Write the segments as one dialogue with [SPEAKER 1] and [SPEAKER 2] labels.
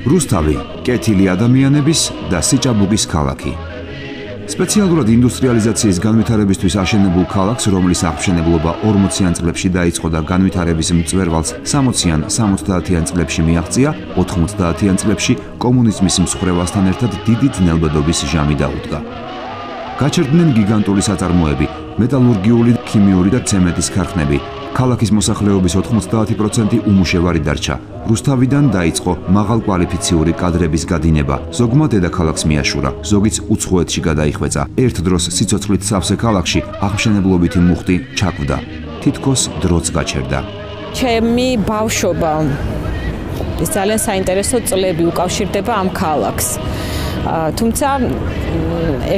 [SPEAKER 1] რუსთავი, კეთილი ადამიანების და სიჭაბუგის ქალაქი. სპეციალურად ინდუსტრიალიზაციის განვითარებისთვის აშენებულ ქალაქს, რომლის აღშენებლობა 40-იან წლებში დაიწყო და განვითარების მწვერვალს 60-იან, 70-იან წლებში მიაღწია, 90-იან წლებში კომუნიზმის მსხვერპლასთან ერთად დიდი ძნელბედობის ჟამი დაუდგა. გაჩერდნენ გიგანტური საწარმოები, მეტალურგიული, ქიმიური და ცემენტის ქარხნები. ქალაქის მოსახლეობის 90% უმუშევარი დარჩა. რუსთავიდან დაიწყო მაღალკვალიფიციური კადრების გადინება. ზოგმა დედაქალაქს მიაშურა, ზოგიც უცხოეთში გადაიხვეწა. ერთ დროს სიცოცხლით სავსე ქალაქში აღმშენებლობითი მუხტი ჩაკვდა. თითქოს დროც გაჩერდა.
[SPEAKER 2] ჩემი ბავშვობა ეს ძალიან საინტერესო წლები უკავშირდება ამ ქალაქს. თუმცა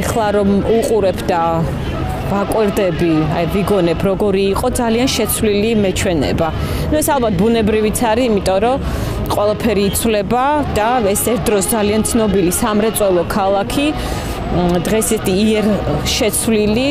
[SPEAKER 2] ეხლა რომ უყურებ და ვაკვირდები, ვიგონებ როგორი იყო ძალიან შეცვლილი მეჩვენება. ეს ალბათ ბუნებრივიც არის, იმიტომ რომ ყველაფერი იცვლება და ეს ერთ დროს ძალიან ცნობილი სამრეწველო ქალაქი დღეს ეს იერ შეცვლილი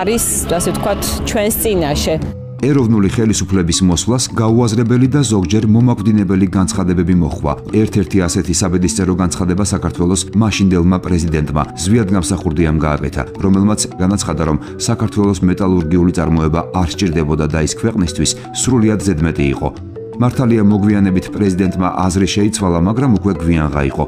[SPEAKER 2] არის, ასე ვთქვათ, ჩვენს წინაშე.
[SPEAKER 1] ეროვნული ხელისუფლების მოსვლას გაუაზრებელი და ზოგჯერ მომაკვდინებელი განცხადებები მოჰყვა. ერთ-ერთი ასეთი საბედისწერო განცხადება საქართველოს მაშინდელმა პრეზიდენტმა ზვიადგამსახურდიამ გააკეთა, რომელმაც განაცხადა, რომ საქართველოს მეტალურგიული წარმოება არ სჭირდებოდა და ის ქვეყნისთვის სრულიად ზედმეტი იყო. მართალია მოგვიანებით პრეზიდენტმა აზრი შეიცვალა, მაგრამ უკვე გვიანღა იყო.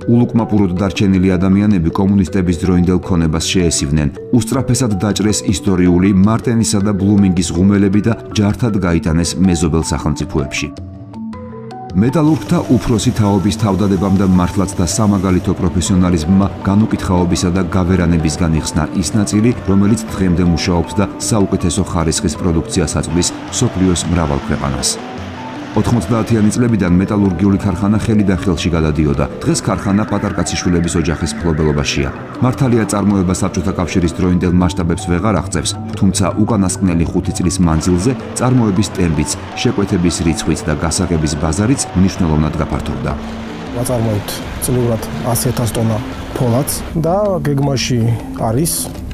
[SPEAKER 1] ულუკმაპუროდ დარჩენილი ადამიანები კომუნისტების დროინდელ ქონებას შეესივნენ. უსწრაფესად დაჭრეს ისტორიული მარტენისა და ბლუმინგის ღუმელები და ჯართად გაიტანეს მეზობელ სახელმწიფოებში. მეტალურგთა უფროსი თაობის თავდადებამ და მართლაც და სამაგალითო პროფესიონალიზმმა განუკითხაობისა და გავერანებისგან იხსნა ის ნაწილი, რომელიც დღემდე მუშაობს და საუკეთესო ხარისხის პროდუქციას აწვდის მსოფლიოს მრავალ ქვეყანას. 90-იანი წლებიდან მეტალურგიული ქარხანა ხელი და ხელში გადადიოდა. დღეს ქარხანა პატარკაციშვილების ოჯახის მფლობელობაშია. მართალია წარმოება საბჭოთა კავშირის დროინდელ მასშტაბებს ვეღარ აღწევს, თუმცა უკანასკნელი 5 წლის მანძილზე წარმოების ტემპიც, შეკვეთების რიცხვიც და გასაღების ბაზარიც მნიშვნელოვნად გაფართოვდა.
[SPEAKER 3] ვაწარმოებთ წლიურად 100,000 ტონა ფოლადს და გეგმაში არის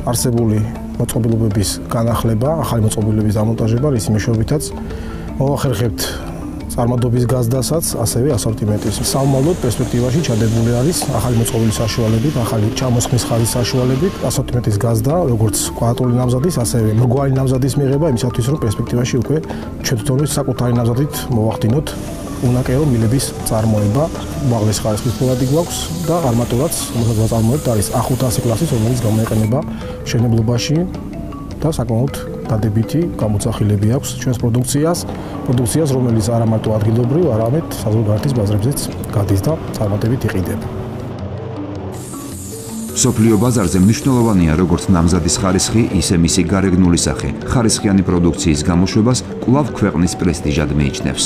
[SPEAKER 3] არსებული მოწყობილობების განახლება, ახალი მოწყობილობების დამონტაჟება, რის მეშვეობითაც მოვახერხებთ წარმადობის გაზდასაც, ასევე ასორტიმენტის. საომალოდ პერსპექტივაში ჩადებული არის ახალი მოწყობილის საშუალებით, ახალი ჩამოსხმის ხარის საშუალებით, ასორტიმენტის გაზდა, როგორც კვადრატული ნამზადის, ასევე მრგვალი ნამზადის მიღება, იმისათვის რომ პერსპექტივაში უკვე ჩვენ თვითონაც საკუთარი ნამზადით მოვახდინოთ უნაკერო მილების წარმოება. უმაღლესი ხარისხის ფოლადი გვაქვს და არმატურაც, რომელსაც ვაწარმოებთ, არის A500 კლასის, რომელიც გამოიყენება მშენებლობაში და საკმაოდ დადებითი გამოძახილები აქვს ჩვენს პროდუქციას, რომელიც არა მარტო ადგილობრივ, არამედ საზღვარგარეთის ბაზრებზეც გადის და წარმატებით იყიდება.
[SPEAKER 1] მსოფლიო ბაზარზე მნიშვნელოვანია როგორც ნამზადის ხარისხი, ისე მისი გარეგნული სახე. ხარისხიანი პროდუქციის გამოშვებას კვლავ ქვეყნის პრესტიჟად მიიჩნევს.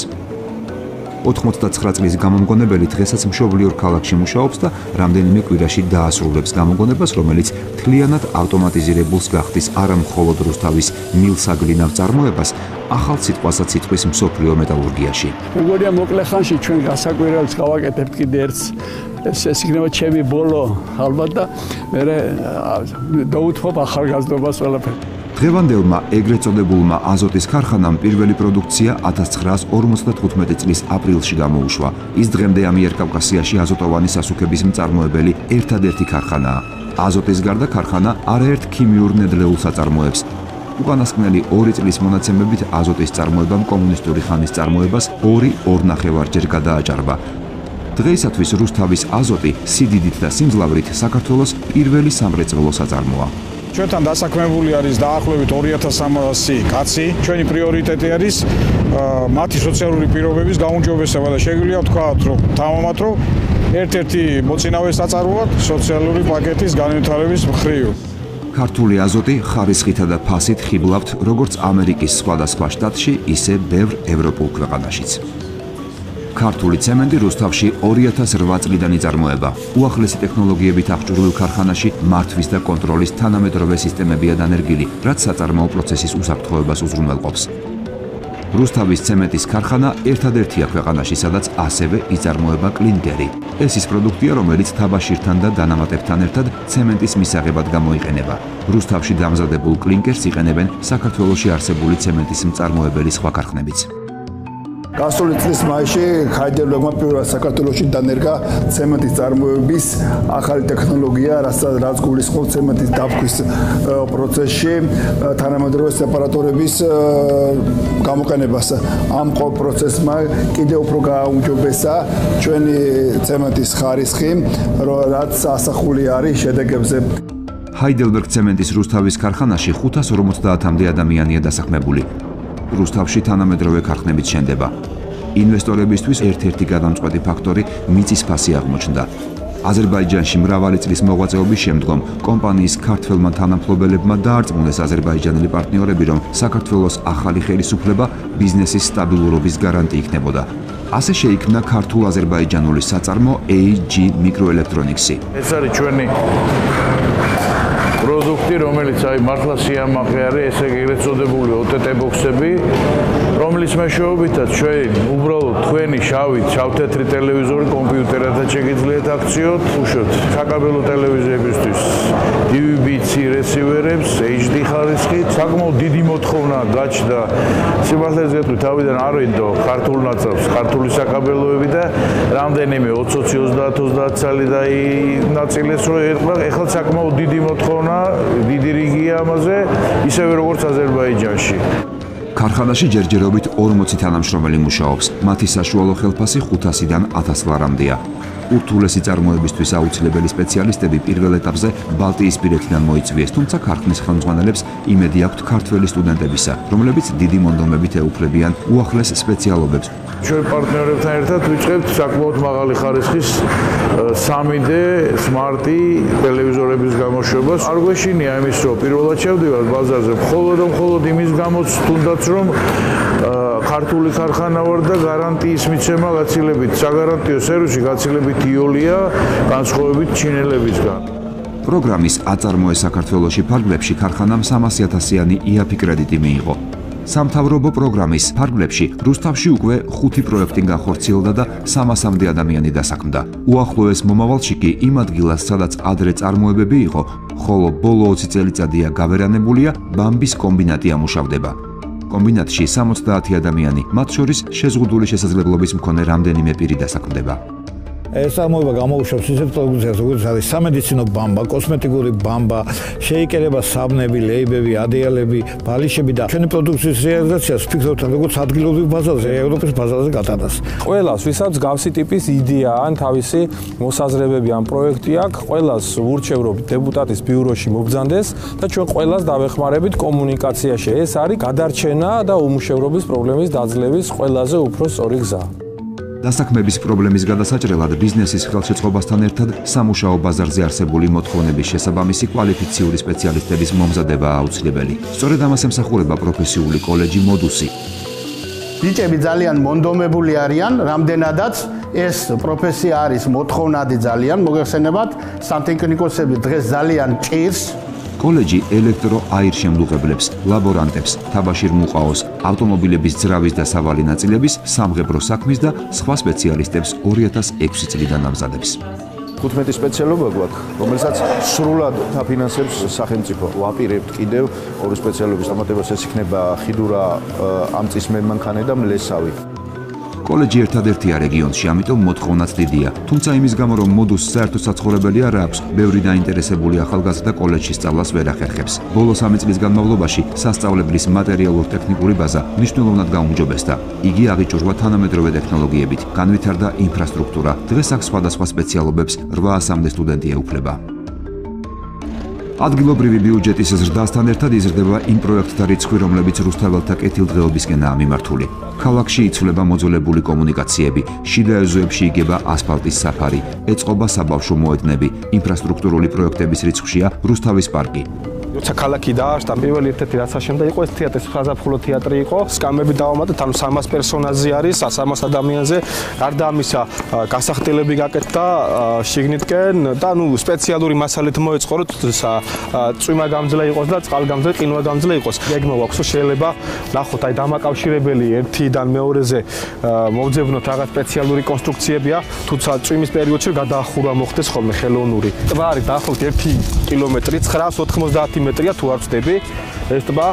[SPEAKER 1] 89 წლის გამომგონებელი დღესაც მშობლიურ ქალაქში მუშაობს და რამდენიმე კვირაში დაასრულებს გამოგონებას, რომელიც მთლიანად ავტომატიზირებულს გახდის არა მხოლოდ რუსთავის მილსაგლინავ წარმოებას, ახალ სიტყვასაც ითქვის მსოფლიო მეტალურგიაში.
[SPEAKER 4] მეგონია მოკლე ხანში ჩვენ გასაკვირველს გავაკეთებთ კიდე ერთს. ეს იქნება ჩემი ბოლო ალბათ და მე დაუთმობ ახალგაზრდობას ყველაფერს.
[SPEAKER 1] დღევანდელმა ეგრეთ წოდებულმა აზოტის ქარხანამ პირველი პროდუქცია 1955 წლის აპრილში გამოუშვა. ის დღემდე ამიერკავკასიაში აზოტოვანი სასუქების მწარმოებელი ერთადერთი ქარხანაა. აზოტის გარდა ქარხანა არაერთ ქიმიურ ნედლეულს აწარმოებს. უკანასკნელი 2 წლის მონაცემებით აზოტის წარმოებამ კომუნისტური ხანის წარმოებას 2.5-ჯერ გადააჭარბა. დღეისათვის რუსთავის აზოტი სიდიდით და სიმძლავრით საქართველოს პირველი სამრეწველო საწარმოა.
[SPEAKER 5] ჩვენთან დასაქმებული არის დაახლოებით 2300 კაცი. ჩვენი პრიორიტეტი არის მათი სოციალური პირობების გაუმჯობესება და შეგვიძლია ვთქვათ, რომ თამამად რომ ერთ-ერთი მოწინავე საწარმოა სოციალური პაკეტის განვითარების მხრივ.
[SPEAKER 1] ქართული აზოტი ხარისხითა და ფასით ხიბლავთ როგორც ამერიკის სხვადასხვა შტატში, ისე ბევრ ევროპულ ქვეყანაშიც. ქართული ცემენტი რუსთავში 2008 წლიდან იწარმოება. უახლესი ტექნოლოგიებით აღჭურვილ ქარხანაში მართვის და კონტროლის თანამედროვე სისტემებია დანერგილი, რაც საწარმოო პროცესის უსაფრთხოებას უზრუნველყოფს. რუსთავის ცემენტის ქარხანა ერთადერთია ქვეყანაში, სადაც ასევე იწარმოება კლინკერი. ეს ის პროდუქტია, რომელიც თაბაშირთან და დანამატებთან ერთად ცემენტის მისაღებად გამოიყენება. რუსთავში დამზადებულ კლინკერს იყენებენ საქართველოში არსებული ცემენტის მწარმოებელი სხვა ქარხნებიც.
[SPEAKER 6] გასული წლის მაისში ჰაიდელბერგმა პირველად საქართველოში დანერგა ცემენტის წარმოების ახალი ტექნოლოგია, რაც გულისხმობს ცემენტის დაფქვის პროცესში თანამედროვე სეპარატორების გამოყენებას. ამ პროცესმა კიდევ უფრო გააუმჯობესა ჩვენი ცემენტის ხარისხი, რაც ასახული არის შედეგებზე.
[SPEAKER 1] ჰაიდელბერგ ცემენტის რუსთავის ქარხანაში 550-მდე ადამიანია დასაქმებული. რუსთავში თანამედროვე ქარხნებით შენდება. ინვესტორებისთვის ერთ-ერთი გადამწყვეტი ფაქტორი მიწის ფასი აღმოჩნდა. აზერბაიჯანში მრავალი წლის მოღვაწეობის შემდგომ კომპანიის ქართველმა თანამფლობელებმა დაარწმუნეს აზერბაიჯანელი პარტნიორები, რომ საქართველოს ახალი ხელისუფლება ბიზნესის სტაბილურობის გარანტი იქნებოდა. ასე შეიქმნა ქართულ-აზერბაიჯანული საწარმო AG Microelectronics-ი.
[SPEAKER 7] ეს არის ჩვენი პროდუქტი, რომელიც მართლა სიამაყე არის, ესე ეგრეთ წოდებული OTT ბოქსები, რომლის მეშვეობითაც ჩვენ უბრალოდ თქვენი შავ-თეთრი ტელევიზორი კომპიუტერთან შეგიძლიათ აქციოთ, უშვებთ საკაბელო ტელევიზიებისთვის DVB-C რესივერებს HD ხარისხით, საკმაოდ დიდი მოთხოვნა გაჩნდა. სიმართლეს გეტყვი, თავიდან არ ვინდო ქართულ ნაწილს, ქართული საკაბელოები და რამდენიმე 20-30 წელი ნაწილეს რო ერყვა, ეხლა საკმაოდ დიდი მოთხოვნა, დიდი რიგია ამაზე, ისევე როგორც აზერბაიჯანში.
[SPEAKER 1] ქარხანაში ჯერჯერობით 40 თანამშრომელი მუშაობს. მათი საშუალო ხელფასი 500-დან 1000 ლარამდეა. ურთულესი წარმოებისთვის აუცილებელი სპეციალისტები პირველ ეტაპზე ბალტიისპირეთიდან მოიწვიეს, თუმცა ქარხნის ხელმძღვანელებს იმედი აქვთ ქართველი სტუდენტებისა, რომლებიც დიდი მონდომებით ეუფლებიან უახლეს სპეციალობებს.
[SPEAKER 7] ჩვენ პარტნიორებთან ერთად ვიწყებთ საკმაოდ მაღალი ხარისხის 3D სმარტი ტელევიზორების გამოშვებას. არ გვეშინია იმის, რომ პირველად შევდივართ ბაზარზე, მხოლოდ იმის გამოც თუნდაც რომ ქართული ქარხანა ვარ და გარანტიის მიცემა გაცილებით, საგარანტიო სერვისი გაცილებით იოლია, განსხვავებით ჩინელებისგან.
[SPEAKER 1] პროგრამის აწარმოე საქართველოში ფარგლებში ქარხანამ 300.000-იანი IAPI კრედიტი მიიღო. სამთავრობო პროგრამის ფარგლებში რუსთავში უკვე 5 პროექტი განხორციელდა და 300-მდე ადამიანი დასაქმდა. უახლოეს მომავალში კი იმ ადგილას, სადაც ადრე წარმოებები იყო, ხოლო ბოლო 20 წელიწადია გავერანებულია, ბამბის კომბინატი ამუშავდება. კომბინატში 70 ადამიანი, მათ შორის შეზღუდული შესაძლებლობის მქონე რამდენიმე პირი დასაქმდება.
[SPEAKER 8] ეს წარმოება გამოუშვებს ისეთ პროდუქციას, როგორც არის სამედიცინო ბამბა, კოსმეტიკური ბამბა, შეიკერება საბნები, ლეიბები, ადეალები, ბალიშები და ჩვენი პროდუქციის რეალიზაციას ვფიქრობთ როგორც ადგილობრივ ბაზარზე, ევროპის ბაზარზე გატანას.
[SPEAKER 9] ყველას, ვისაც გავსი ტიპის იდეა ან თავისი მოსაზრებები ან პროექტი აქვს, ყველას ვურჩევ, დეპუტატის ბიუროში მობრძანდეს და ჩვენ ყველას დავეხმარებით კომუნიკაციაში. ეს არის გადარჩენა და უმუშევრობის პრობლემის დაძლევის ყველაზე უფრო სწორი გზა.
[SPEAKER 1] დასაქმების პრობლემის გადასაჭრელად ბიზნესის ხელშეწყობასთან ერთად სამუშაო ბაზარზე არსებული მოთხოვნების შესაბამისი კვალიფიციური სპეციალისტების მომზადება აუცილებელი. სწორედ ამას ემსახურება პროფესიული კოლეჯი მოდუსი.
[SPEAKER 10] ბიჭები ძალიან მონდომებული არიან, რამდენადაც ეს პროფესია არის მოთხოვნადი ძალიან, მოგეხსენებათ, სანტექნიკოსები დღეს ძალიან ჭირს.
[SPEAKER 1] კოლეჯი ელექტრო-აირშემდუღებლებს, ლაბორანტებს, თაბაშირ-მუყაოს, ავტომობილების ძრავის და სავალი ნაწილების, სამღებრო საქმის და სხვა სპეციალისტებს 2006 წლიდან ამზადებს.
[SPEAKER 11] 15 სპეციალობა გვაქვს, რომელსაც სრულად დაფინანსებს სახელმწიფო. ვაპირებთ კიდევ ორი სპეციალობის დამატებას, ეს იქნება ხიდურა, ამწის მერმანქანე და მლესავი.
[SPEAKER 1] კოლეჯი ერთადერთია რეგიონში, ამიტომ მოთხოვნაც დიდია. თუმცა იმის გამო, რომ მოდუს საერთო საცხოვრებელი არ აქვს, ბევრი დაინტერესებული ახალგაზრდა კოლეჯში სწავლას ვერ ახერხებს. ბოლო 3 წლის განმავლობაში სასწავლებლის მატერიალურ-ტექნიკური ბაზა მნიშვნელოვნად გაუმჯობესდა. იგი აღიჭურვა თანამედროვე ტექნოლოგიებით, განვითარდა ინფრასტრუქტურა. დღეს აქ სხვადასხვა სპეციალობებს 800-მდე სტუდენტი ეუფლება. ადგილობრივი ბიუჯეტის ზრდასთან ერთად იზრდება იმ პროექტთა რიცხვი, რომლებიც რუსთაველთა კეთილდღეობისკენაა მიმართული. ქალაქში იცვლება მოძველებული კომუნიკაციები, შიდა ეზოებში იგება ასფალტის საფარი, ეწყობა საბავშვო მოედნები, ინფრასტრუქტურული პროექტების რიცხვშია რუსთავის პარკი.
[SPEAKER 12] როცა ქალაქი დაარსდა, პირველი ერთ-ერთი რაც აშენდა იყო ეს თეატრი, საზაფხულო თეატრი იყო. სკამები დავამატეთ, ანუ 300 პერსონაჟი არის, 300 ადამიანზე. გარდა ამისა, გასახდელები გაკეთდა შიგნითკენ და ნუ სპეციალური მასალით მოეწყო, რომ წვიმა გამძლე იყოს და წყალგამძლე, ყინვა გამძლე იყოს. გეგმა აქვს, რომ შეიძლება ნახოთ, აი დამაკავშირებელი ერთიდან მეორეზე მოვძებნოთ რაღაც სპეციალური კონსტრუქციებია, თუმცა წვიმის პერიოდში გადაახურვა მოხდეს ხოლმე ხელოვნური. ტბა არის დაახლოებით 1 კილომეტრი, 990 10 მეტრია თუ არ ვწდები ეს ტბა.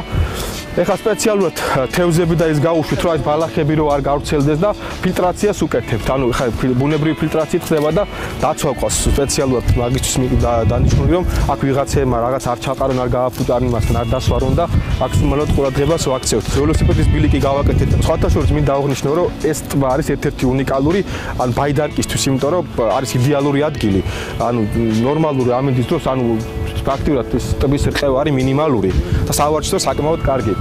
[SPEAKER 12] ეხლა სპეციალურად თევზები და ის გაუშვით, რომ ეს ბალახები რო არ გავრცელდეს და ფილტრაციას უკეთებთ. ანუ ეხლა ბუნებრივი ფილტრაციით ხდება და დაცვა ყავს სპეციალურად მაგისთვის დანიშნული, რომ აქ ვიღაცემა რაღაც არ ჩაყარონ, არ გააფუჭარონ იმასთან, არ დასვარონ და მაქსიმალურად ყურადღებას ვაქცევთ. ველოსიპედის ბილიკი გავაკეთეთ. სხვათა შორის მინდა აღვნიშნო, რომ ეს ტბა არის ერთ-ერთი უნიკალური ან ბაიდარკისთვის, იმიტომ რომ არის იდეალური ადგილი. ანუ ნორმალური ამინდის დროს, ანუ პრაქტიკულად ეს ტბის რყევა არის მინიმალური და სავარჯიშო საკმაოდ კარგი.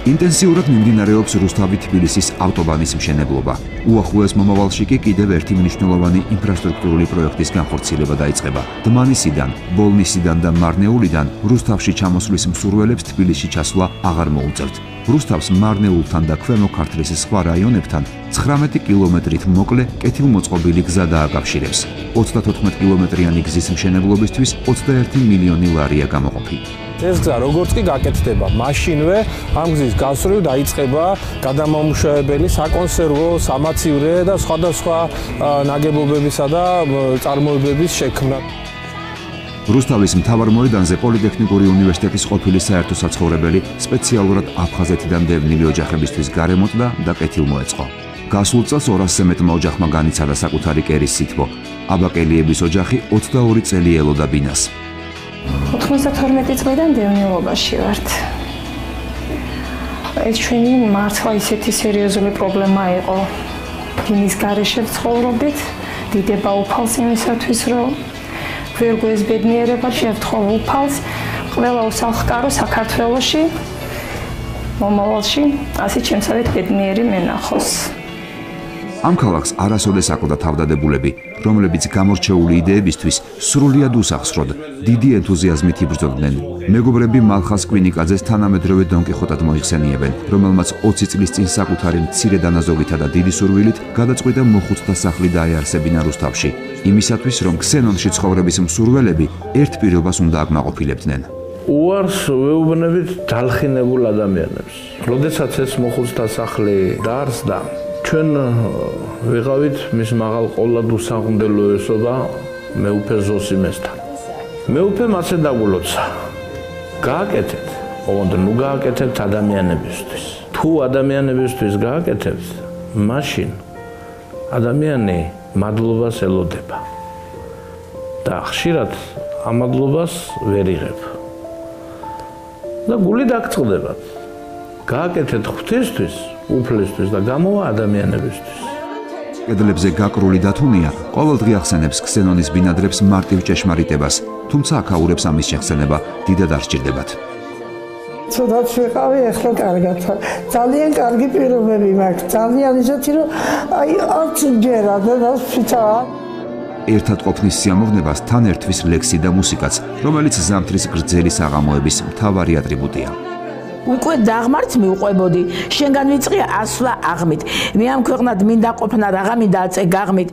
[SPEAKER 1] ინტენსიურად მიმდინარეობს რუსთავი-თბილისის ავტობანის მშენებლობა. უახლოეს მომავალში კი კიდევ ერთი მნიშვნელოვანი ინფრასტრუქტურული პროექტის განხორციელება დაიწყება. დმანისიდან, ბოლნისიდან და მარნეულიდან რუსთავში ჩამოსვლის მსურველებს თბილისში ჩასვლა აღარ მოუწევთ. რუსთავს მარნეულთან და ქვემო ქართლის სხვა რაიონებთან 19 კილომეტრით მოკლე კეთილმოწყობილი გზა დააკავშირებს. 34 კილომეტრიანი გზის მშენებლობისთვის 21 მილიონი ლარია გამოყოფილი.
[SPEAKER 9] ეს გზა როგორც კი გაკეთდება, მაშინვე ამ გზის გასწვრივ დაიწყება გადამამუშავებელი, საკონსერვო, სამაცივრე და სხვადასხვა ნაგებობებისა და წარმოებების შექმნა.
[SPEAKER 1] რუსთავის მთავარ მოედანზე პოლიტექნიკური უნივერსიტეტის ყოფილი საერთო საცხოვრებელი სპეციალურად აფხაზეთიდან დევნილი ოჯახებისთვის გარემონტდა და კეთილმოეწყო. გასულ წელს 200-ზე მეტმა ოჯახმა განიცადა საკუთარი კერის სითბო. აბაკელიების ოჯახი 22 წელი ელოდა ბინას.
[SPEAKER 13] 92 წლიდან დევნილობაში ვართ. ეს ჩვენი მართლა ისეთი სერიოზული პრობლემა იყო. ბინის გარეშე ცხოვრობით, დიდება უფალს იმისათვის, რომ ვერ გვესბედნიერება შევთხოვ უფალს, ყველა უსახლკარო საქართველოში, მომავალში, ასე ჩემსავით ბედნიერი მენახოს.
[SPEAKER 1] ამ ქალაქს არასოდეს აკლდა თავდადებულები, რომლებიც გამორჩეული იდეებისთვის სრულიად უსახსროდ, დიდი ენთუზიაზმით იბრძოდნენ. მეგობრები მალხას კვინიკაძეს თანამედროვე დონ კიხოტად მოიხსენიებენ, რომელმაც 20 წლის წინ საკუთარი მცირე დანაზოგითა და დიდი სურვილით გადაწყვიტა მოხუცთა სახლი დაეარსებინა რუსთავში, იმისათვის, რომ ქსენონში ცხოვრების მსურველები ერთ პირობას უნდა აკმაყოფილებდნენ.
[SPEAKER 7] უარს ვეუბნებით დალხინებულ ადამიანებს. როდესაც ეს მოხუცთა სახლი დაარსდა, ჩვენ ვიღავით მის მაღალ ყოლად უსაყრდენო ესობა მეუფე ზოსიმესთან. მეუფემ ასე დაგულოცა. გააკეთეთ, ოღონდ ნუ გააკეთეთ ადამიანებისთვის. თუ ადამიანებისთვის გააკეთებთ, მაშინ ადამიანი მადლობას ელოდება. და ხშირად ამ მადლობას ვერ იღებ. და გული დაგწყდებათ. გააკეთეთ ღვთისთვის, უფლისთვის და გამოვა ადამიანებისთვის.
[SPEAKER 1] კედლებზე გაკრული დათუნია ყოველდღე ახსენებს ქსენონის ბინადრებს მარტივ ჭეშმარიტებას, თუმცა აქაურებს ამის შეხსენება დიდად არ სჭირდებათ.
[SPEAKER 14] ცუდად ვიყავი, ახლა კარგად. ძალიან კარგი პირობები მაქვს. ძალიან ისეთი, რომ არც ჯერა და ფიცა.
[SPEAKER 1] ერთად ყოფნის სიამოვნებას თან ერთვის ლექსი და მუსიკაც, რომელიც ზამთრის გრძელი საღამოების მთავარი ატრიბუტია.
[SPEAKER 15] უკვე დაღმართ მიუყვებოდი, შენგან ვიწყია ასვლა აღმით. მე ამ ქვეყნად მინდა ყოფნა რაღა მინდა აწე გაღმით.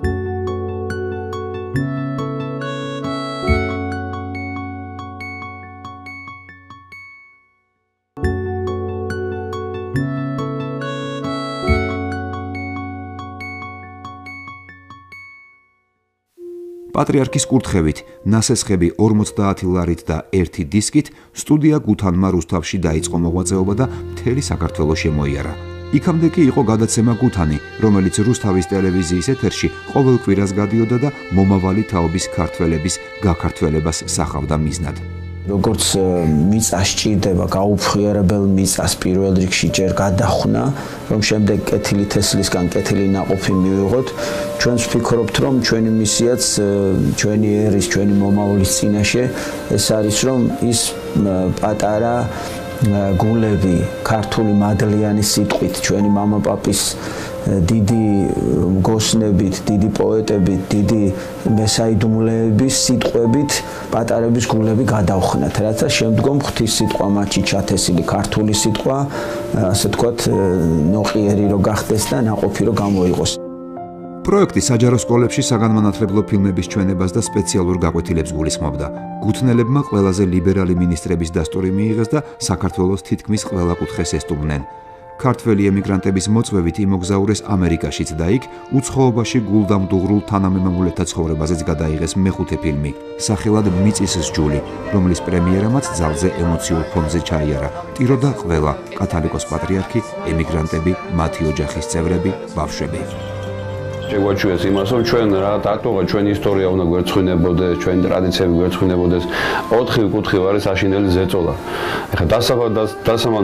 [SPEAKER 1] პატრიარქის კურთხევით, ნასესხები 50 ლარით და 1 დისკით სტუდია გუთანმა რუსთავში დაიწყო მოღვაწეობა და მთელი საქართველოს შემოიარა. იქამდე კი იყო გადაცემა გუთანი, რომელიც რუსთავის ტელევიზიის ეთერში ყოველ კვირას გადიოდა და მომავალი თაობის ქართველების გაქართველებას სახავდა მიზნად.
[SPEAKER 16] როგორც მიწა სჭირდება გაუფრთხილებელ მიწას პირველ რიგში ჯერ გადახნა, რომ შემდეგ კეთილი თესლისგან კეთილი ნაყოფი მივიღოთ. ჩვენს ვფიქრობთ, რომ ჩვენი მისიაც, ჩვენი ერის, ჩვენი მომავლის წინაშე ეს არის, რომ ის პატარა გულები, ქართული მადლიანი სიტყვით, ჩვენი მამაპაპის დიდი მგოსნებით, დიდი პოეტებით, დიდი მესაიდუმლეების სიტყვებით პატარების გულები გადავხნათ, რათა შემდგომ ღვთის სიტყვა მათში ჩათესილი ქართული სიტყვა, ასე თქვათ, ნოყიერი რო გახდეს და ნაყოფი რო გამოიღოს.
[SPEAKER 1] პროექტი საჯარო სკოლებში საგანმანათლებლო ფილმების ჩვენებას და სპეციალურ გაკვეთილებს გულისხმობდა. გუთნელებმა ყველაზე ლიბერალი მინისტრების დასტური მიიღეს და საქართველოს თითქმის ყველა კუთხეს ესტუმრნენ. ქართველი ემიგრანტების მოწვევით იმოგზაურეს ამერიკაშიც და იქ უცხოობაში გულდამდუღრულ თანამემამულეთა ცხოვრებაზეც გადაიღეს მეხუთე ფილმი, სახელად მიწის სჯული, რომლის პრემიერამაც ძალზე ემოციურ ფონზე ჩაიარა. ტიროდა ყველა: კათალიკოს პატრიარქი, ემიგრანტები, მათი ოჯახის წევრები, ბავშვები.
[SPEAKER 17] შეგვაჩვიეს იმას, რომ ჩვენ რა აქტუალურად ჩვენი ისტორია უნდა გვერცხვინებოდეს, ჩვენი ტრადიციები გვერცხვინებოდეს. 4 კუთხით არის აშინელი ზეწოლა. ეხლა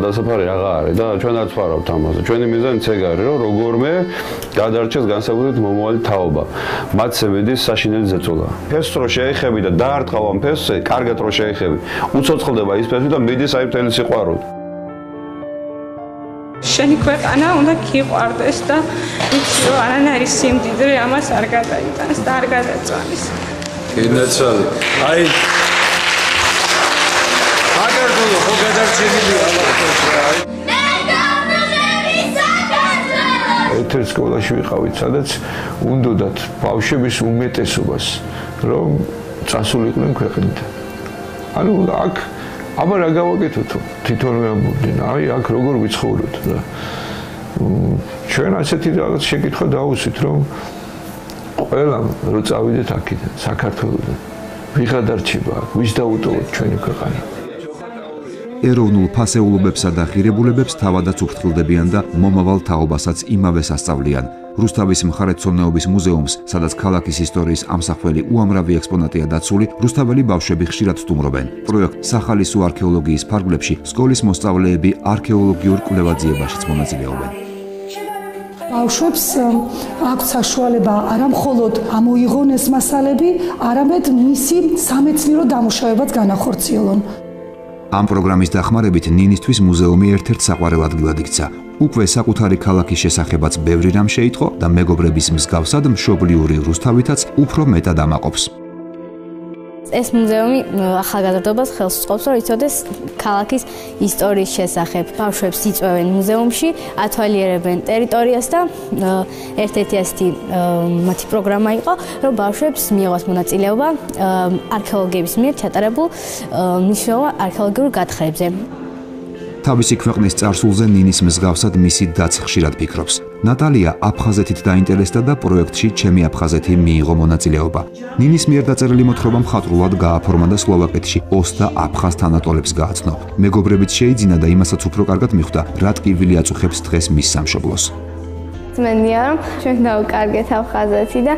[SPEAKER 17] დასაფარი რაღა არის და ჩვენ არ ვფარავთ ამაზე. ჩვენი მიზანიც ეგ არის, რომ როგორმე გადარჩეს განსაკუთრებით მომავალი თაობა. მათზე მიდის საშინელი ზეწოლა. ფესს რო შეეხები და დაარტყავ ამ ფესზე, კარგად რო შეეხები, უცოცხლდება ის ფესი და მიდის აი მთელი სიყვარული.
[SPEAKER 18] შენი ქვეყანა უნდა გიყვარდეს და ვიცი რომ არანაირი სიმდიდრე ამას არ გადაიტანს და არ გადაწვანის.
[SPEAKER 7] ინაცალი. აი საქართველოს ხო გადარჩენილია აი ერთ სკოლაში ვიყავით, სადაც უნდათ ბავშვების უმეტესობას რომ წასულიყვნენ ქვეყნიდან. ანუ აქ აბა რა გავაკეთოთ თვითონვე ამბობდნენ აი აქ როგორ ვიცხოვროთ და ჩვენ ასეთი რაღაც შეკითხვა დავუსვით რომ ყველამ რო წავიდეთ აქედან საქართველოსდან ვიღა დარჩება აქ ვის დაუტოვოთ ჩვენი ქვეყანა
[SPEAKER 1] ეროვნულ ფასეულობებსა და ღირებულებებს თავადაც უფრთხილდებიან და მომავალ თაობასაც იმავე სასწავლიან. რუსთავის მხარეთმცოდნეობის მუზეუმს, სადაც ქალაქის ისტორიის ამსახველი უამრავი ექსპონატია დაცული, რუსთაველი ბავშვები ხშირად სტუმრობენ. პროექტ სახალისო არქეოლოგიის ფარგლებში სკოლის მოსწავლეები არქეოლოგიურ კვლევაძიებაშიც მონაწილეობენ.
[SPEAKER 19] ბავშვებს აქვს საშუალება არა მხოლოდ ამოიღონ ეს მასალები, არამედ მისი სამეცნიერო დამუშავებაც განახორციელონ.
[SPEAKER 1] ამ პროგრამის დახმარებით ნინისთვის მუზეუმი ერთ-ერთ საყვარელ ადგილად იქცა. უკვე საკუთარი ქალაქის შესახებაც ბევრი რამ შეიტყო და მეგობრების მსგავსად მშობლიური რუსთავითაც უფრო მეტად ამაყობს.
[SPEAKER 20] ეს მუზეუმი ახალგაზრდობას ხელს უწყობს, რომ იცოდეს ქალაქის ისტორიის შესახებ. ბავშვებს იწვევენ მუზეუმში, ათვალიერებენ ტერიტორიას და ერთ-ერთი ასეთი მათი პროგრამა იყო, რომ ბავშვებს მიიღოს მონაწილეობა არქეოლოგების მიერ ჩატარებულ მნიშვნელოვან არქეოლოგიურ გათხრებზე.
[SPEAKER 1] თავისი ქვეყნის წარსულზე ნინის მსგავსად მისი დაც ხშირად ფიქრობს. ნატალია აფხაზეთით დაინტერესდა და პროექტში ჩემი აფხაზეთი მიიღო მონაწილეობა. ნინის მიერ დაწერილი მოთხრობა მხატვრულად გააფორმა და სლოვაკეთში 20 აფხაზ თანატოლებს გააცნო. მეგობრებიც შეიძინა და იმასაც უფრო კარგად მიხვდა, რა ტკივილი აწუხებს დღეს მის სამშობლოს.
[SPEAKER 20] მენია რომ ჩვენ დავკარგეთ აფხაზეთი და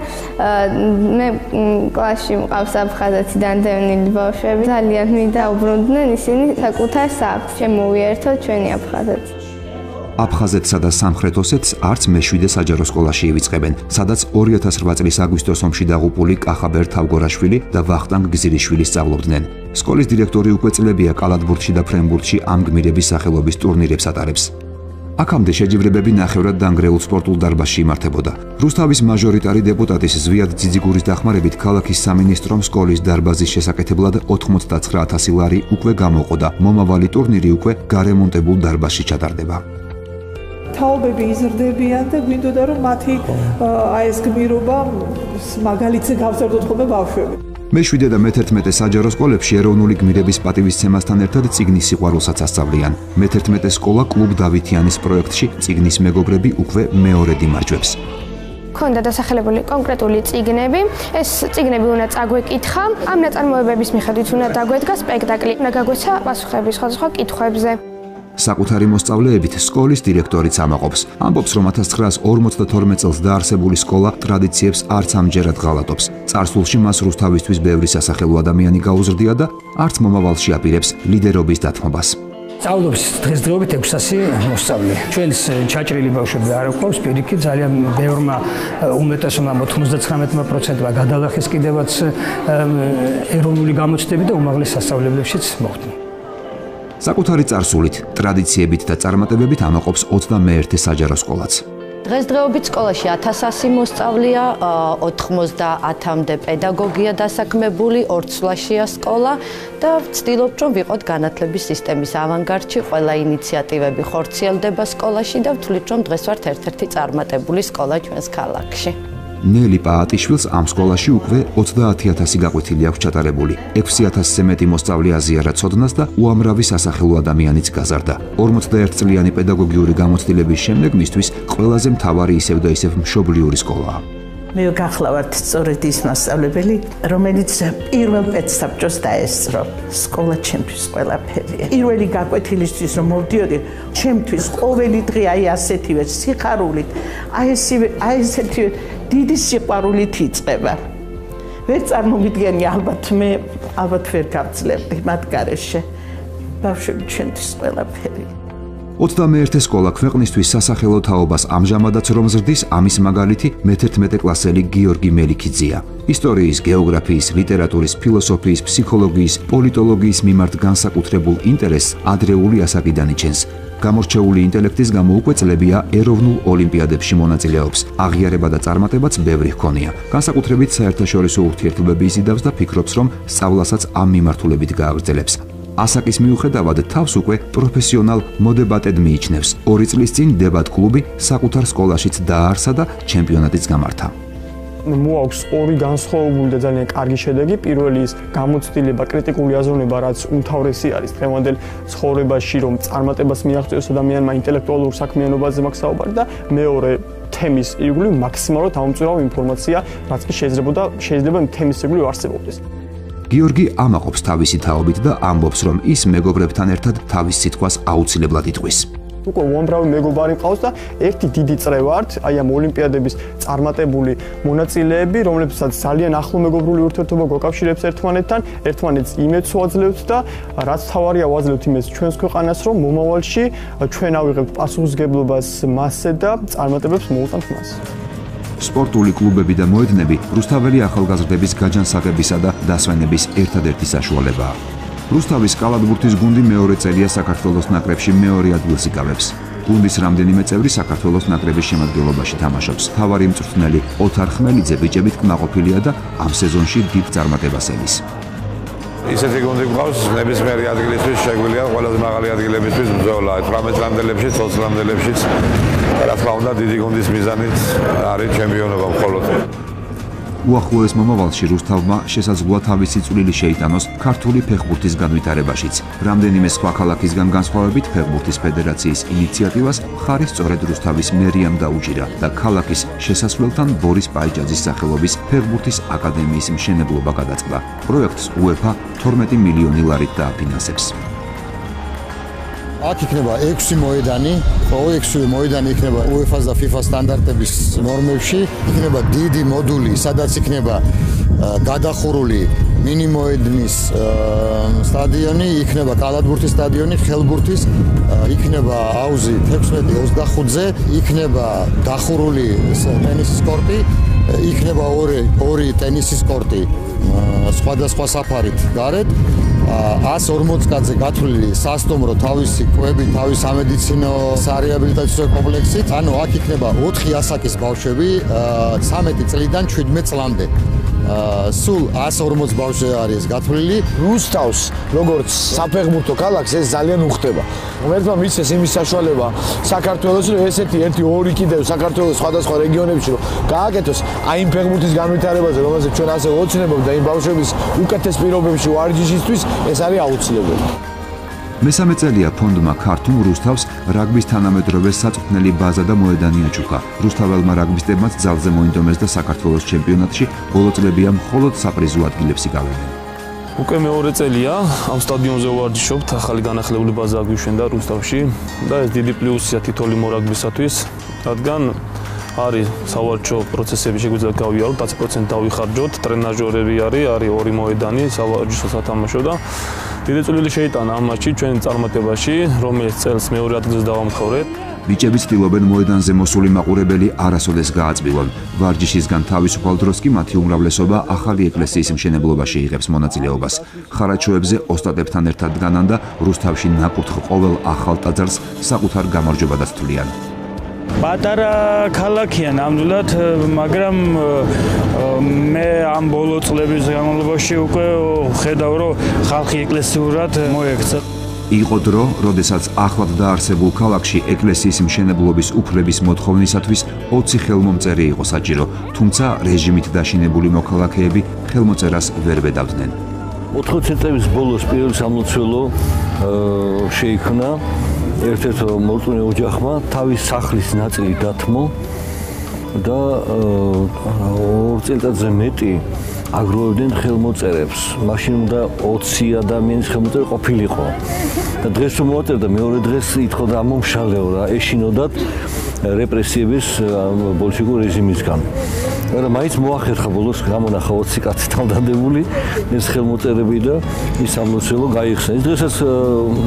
[SPEAKER 20] მე კლასში მყავს აფხაზეთიდან დევნილი ბავშვები ძალიან მიდაუბრუნდნენ ისინი საკუთარ სახლს შემოვიერთოთ ჩვენი აფხაზეთი.
[SPEAKER 1] აფხაზეთსა და სამხრეთ ოსეთს არც მე-7 საჯარო სკოლაში ივიწყებენ, სადაც 2008 წლის აგვისტოს ომში დაღუპული კახაბერ თავგორაშვილი და ვახტანგ გზირიშვილი სწავლობდნენ. სკოლის დირექტორი უკვე წლებია კალათბურთში და ფრენბურთში ამ გმირების სახელობის ტურნირებს ატარებს. აქამდე შეჯიბრებები ნახევრად დანგრეულ სპორტულ დარბაზში იმართებოდა. რუსთავის მაჟორიტარი დეპუტატის ზვიად ძიძიგურის დახმარებით ქალაქის სამინისტრომ სკოლის დარბაზის შესაკეთებლად 99,000 ლარი უკვე გამოყო და მომავალი ტურნირი უკვე გარემონტებულ დარბაზში ჩატარდება.
[SPEAKER 14] თაობები იზრდებიან და გვინდოდა რომ მათი აი ეს გმირობა მაგალითზე გავზარდოთ ხოლმე ბავშვები.
[SPEAKER 1] მე-7 და მე-11 საჯარო სკოლებში ეროვნული გმირების პატივისცემასთან ერთად წიგნის სიყვარულსაც ასწავლიან. მე-11 სკოლა კლუბ დავითიანის პროექტში წიგნის მეგობრები უკვე მეორედ იმარჯვებს.
[SPEAKER 21] ქონდა დასახელებული კონკრეტული წიგნები, ეს წიგნები უნდა წაგვეკითხა, ამ ნაწარმოებების მიხედვით უნდა დაგვედგა სპექტაკლი, უნდა გაგვეცა პასუხები სხვადასხვა კითხვებზე.
[SPEAKER 1] საკუთარი მოსწავლეებით სკოლის დირექტორიც ამაყობს. ამბობს, რომ 1952 წელს დაარსებული სკოლა ტრადიციებს არც ამჯერად ღალატობს. წარსულში მას რუსთავისთვის ბევრი სასახელო ადამიანი გაუზრდია და არც მომავალში აპირებს ლიდერობის დათმობას.
[SPEAKER 22] სწავლობს დღესდღეობით 600 მოსწავლე. ჩვენს ჩაჭრილი ბავშვები არ გვყავს, პირიქით ძალიან ბევრმა უმეტესობა 99%-მა გადალახეს კიდევაც ეროვნული გამოცდები და უმაღლეს სასწავლებლებშიც მოხვდნენ.
[SPEAKER 1] საკუთარი წარსულით, ტრადიციებით და წარმატებებით ამაყობს 21 საჯარო სკოლაც.
[SPEAKER 23] დღესდღეობით სკოლაში 1100 მოსწავლეა, 90-მდე პედაგოგია დასაქმებული, ორცვლაშია სკოლა და ვცდილობთ, რომ ვიყოთ განათლების სისტემის ავანგარდში, ყველა ინიციატივები ხორციელდება სკოლაში და ვთვლით, რომ დღეს ვართ ერთ-ერთი წარმატებული სკოლა ჩვენს ქალაქში.
[SPEAKER 1] ნელი პაატიშვილს ამ სკოლაში უკვე 30000 გაყვითილი აქვს ჩატარებული. 6000-ზე მეტი მოსწავლე აზიარა ცოდნას და უამრავი სასახელო ადამიანიც გაზარდა. 41 წლიანი პედაგოგიური გამოცდილების შემდეგ მისთვის ყველაზე მთავარი ისევ და ისევ მშობლიური სკოლაა.
[SPEAKER 2] მე გახლავართ სწორედ ის მასწავლებელი, რომელიც პირველ პედსაბჭოს დაესწრო. სკოლა ჩემთვის ყველაფერია. პირველი გაკვეთილისთვის რომ მოვდიოდი, ჩემთვის ყოველი დღე აი ასეთივე სიხარულით, აი ესეთივე დიდი სიყვარულით იწყება. ვერ წარმოვიდგენი ალბათ მე ვერ გავძლებდი მათ გარეშე. ბავშვები ჩვენთვის ყველაფერია.
[SPEAKER 1] 21 სკოლა ქვეყნისთვის სასახელო თაობას ამჟამადაც რომ ზრდის, ამის მაგალითი მე-11 კლასელი გიორგი მელიქიძეა. ისტორიის, გეოგრაფიის, ლიტერატურის, ფილოსოფიის, ფსიქოლოგიის, პოლიტოლოგიის მიმართ განსაკუთრებულ ინტერესს ადრეული ასაკიდან იჩენს. გამორჩეული ინტელექტის გამო უკვე წლებია ეროვნულ ოლიმპიადებში მონაწილეობს. აღიარება და წარმატებაც ბევრი ჰქონია. განსაკუთრებით საერთაშორისო ურთიერთობები იზიდავს და ფიქრობს, რომ სწავლასაც ამ მიმართულებით გააგრძელებს. ასაკის მიუხედავად თავს უკვე პროფესიონალ მოდებატედ მიიჩნევს. 2 წლის წინ დებატ კლუბი საკუთარ სკოლაშიც დააარსა და ჩემპიონატიც გამართა.
[SPEAKER 3] მოაქვს ორი განსხვავებული და ძალიან კარგი შედეგი. პირველი ის გამოცდილება, კრიტიკული აზროვნება, რაც უმთავრესი არის დღევანდელ ცხოვრებაში, რომ წარმატებას მიაღწიოს ადამიანმა ინტელექტუალურ საქმიანობაზე მაქვს საუბარი და მეორე თემის ირგვლივ მაქსიმალურად აუმწურავ ინფორმაცია, რაც კი შეიძლება თემის ირგვლივ არსებობდეს.
[SPEAKER 1] გიორგი ამაყობს თავისი თაობით და ამბობს, რომ ის მეგობრებთან ერთად თავის სიტყვას აუცილებლად იტყვის.
[SPEAKER 3] უკვე უამრავი მეგობარი ყავს და ერთი დიდი წრე ვართ, აი ამ ოლიმპიადების წარმატებული მონაწილეები, რომლებსაც ძალიან ახლო მეგობრული ურთიერთობა გვაკავშირებს ერთმანეთთან, ერთმანეთს იმედს ვაძლევთ და რაც თავარია ვაძლევთ იმედს ჩვენს ქვეყანას, რომ მომავალში ჩვენ ავიღებთ პასუხისმგებლობას მასზე და წარმატებებს მოუტანთ მას.
[SPEAKER 1] სპორტული კლუბები და მოედნები რუსთაველი ახალგაზრდების გაჯანსაღებისა და დასვენების ერთადერთი საშუალებაა. რუსთავის კალათბურთის გუნდი მეორე წელია საქართველოს ნაკრებში მეორე ადგილს იკავებს. გუნდის რამდენიმე წევრი საქართველოს ნაკრების შემადგენლობაში თამაშობს. მთავარი მწვრთნელი ოთარ ხმელიძე ბიჭებით კმაყოფილია და ამ სეზონში დიდ წარმატებას ელის.
[SPEAKER 7] ისეთი გუნდი გვყავს, ნებისმიერი ადგილისთვის შეგვიძლია ყველაზე მაღალი ადგილებისთვის ბრძოლა. 18 წლამდელებშიც, 20 წლამდელებშიც რა თქმა უნდა დიდი გუნდის მიზანით არის ჩემპიონობა მხოლოდ.
[SPEAKER 1] უახლოეს მომავალში რუსთავმა შესაძლოა თავისი წვლილი შეიტანოს ქართული ფეხბურთის განვითარებაშიც. რამდენიმე სხვა ქალაქისგან განსხვავებით ფეხბურთის ფედერაციის ინიციატივას მხარი სწორედ რუსთავის მერიამ დაუჭირა და ქალაქის შესასვლელთან ბორის პაიჭაძის სახელობის ფეხბურთის აკადემიის მშენებლობა გადაწყდა. პროექტს UEFA 12 მილიონი ლარით დააფინანსებს.
[SPEAKER 4] აქ იქნება 6 მოედანი, ყოველ 6 მოედანი იქნება UEFA-ს და FIFA-ს სტანდარტების ნორმებში, იქნება დიდი მოდული, სადაც იქნება გადახურული მინი მოედნის სტადიონი, იქნება კალათბურთის სტადიონი, ხელბურთის, იქნება აუზი 16-25-ზე, იქნება დახურული ტენისის კორტი, იქნება ორი ტენისის კორტი სხვადასხვა საფარით გარეთ. 140 კაცზე გათვლილი სასტუმრო, თავისი კვები, თავის სამედიცინო სარეაბილიტაციო კომპლექსი. ანუ აქ იქნება 4 ასაკის ბავშვები 13 წლიდან 17 წლამდე. სულ 140 ბავშვი არის გათვლილი.
[SPEAKER 24] რუსთავს როგორც საფეხბურთო ქალაქს ეს ძალიან უხდება. ერთმა მისცეს იმის საშუალება საქართველოს, რომ ესეთი 1-2 კიდევ საქართველოს სხვადასხვა რეგიონებში რომ გააკეთოს აი იმ ფეხბურთის განვითარებაზე, რომელზეც ჩვენ ასე ოცნებობთ და იმ ბავშვების უკეთეს პირობებში ვარჯიშისთვის ეს არის აუცილებელი.
[SPEAKER 1] მესამე წელია ფონდმა ქართულ რუსთავს რაგბის თანამედროვე საწვრთნელი ბაზა და მოედანი აჩუქა. რუსთაველმა რაგბისტებმაც ძალზე მოინდომეს და საქართველოს ჩემპიონატში ბოლო წლებია მხოლოდ საპრიზო ადგილებს იკავებდნენ.
[SPEAKER 9] უკვე მეორე წელია ამ სტადიონზე ვარჯიშობთ, ახალი განახლებული ბაზა აგვიშვენდა რუსთავში და ეს დიდი პლუსია თითოეული მორაგბისათვის, რადგან არის სავარჯიშო პროცესები შეგვიძლია გავიაროთ, 10% დავიხარჯოთ, ტრენაჟორები არის 2 მოედანი სავარჯიშო სათამაშო და დიდი წვლილი შეიტანა ამ მატჩში ჩვენ წარმატებაში, რომელიც წელს მეორე ადგილს დავამთავრეთ.
[SPEAKER 1] ბიჭები ცდილობენ მოედანზე მოსული მაყურებელი არასოდეს გააწბილონ. ვარჯიშისგან თავისუფალ დროს კი მათი უმრავლესობა ახალი ეკლესიის მშენებლობაში იღებს მონაწილეობას. ხარაჩოებზე ოსტატებთან ერთად დგანან და რუსთავში ნაკურთხ ყოველ ახალ ტაძარს საკუთარ გამარჯვებადაც თვლიან.
[SPEAKER 5] პატარა ქალაქია ნამდვილად, მაგრამ მე ამ ბოლო წლების განმავლობაში უკვე ხედავ, რომ ხალხი ეკლესიურად მოექცა.
[SPEAKER 1] იყო დრო, როდესაც ახლად დაარსებულ ქალაქში ეკლესიის მშენებლობის უფლების მოთხოვნისათვის 20 ხელმომწერი იყო საჭირო, თუმცა რეჟიმით დაშინებული მოქალაქეები ხელმოწერას ვერ ვედავდნენ.
[SPEAKER 6] 80 წლების ბოლოს პირველი სამლოცველო შეიქმნა ერთ-ერთ მორწმუნე ოჯახმა თავის სახლის ნაწილი დათმო და 2 წელიწადზე მეტი აგროვებდნენ ხელმოწერებს. მაშინ უნდა 20 ადამიანის ხელმოწერა ყოფილიყო. და დღეს რომ მოაწერდა მეორე დღეს ითხოვდა ამომშალეო რა, ეშინოდათ რეპრესიების ბოლშევიკურ რეჟიმისგან. მაგრამ მაინც მოახერხა ბოლოს გამონახა 20 კაცი თავდადებული ეს ხელმოწერები და ის სამლოცველო გაიხსნა. ის დღესაც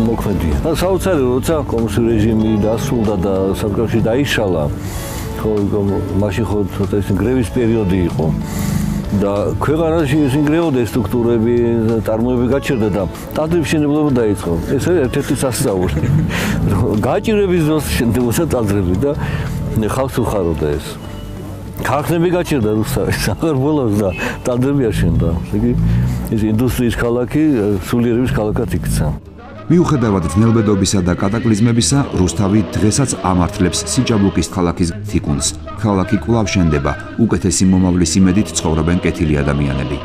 [SPEAKER 6] მოქმედია. და საოცარი როცა კომუნისტური რეჟიმი დასრულდა და საკუთრებში დაიშალა, ხო მაშინ ხო ცოტა ის გრევის პერიოდი იყო. და ქვეყანაში სინგრეოდა სტრუქტურები, წარმოები გაჩერდა და ტაძრების მშენებლობა დაიწყო. ეს არის ერთ-ერთი სასწაული. გაჭირების დროს შენდებოდა ტაძრები და ხალხს უხაროდა ეს. ქარხნები გაჩერდა რუსთავის აღარბოლოს და ტაძრები აშენდა. იგი ეს ინდუსტრიის ქალაქი სულიერების ქალაქად იქცა.
[SPEAKER 1] მიუხედავად ძნელბედობისა და კატაკლიზმებისა, რუსთავი დღესაც ამართლებს სიჭაბუკის ქალაქის თიკუნს. ქალაქი კვლავ შენდება, უკეთესი მომავლის იმედით ცხოვრობენ კეთილი ადამიანები.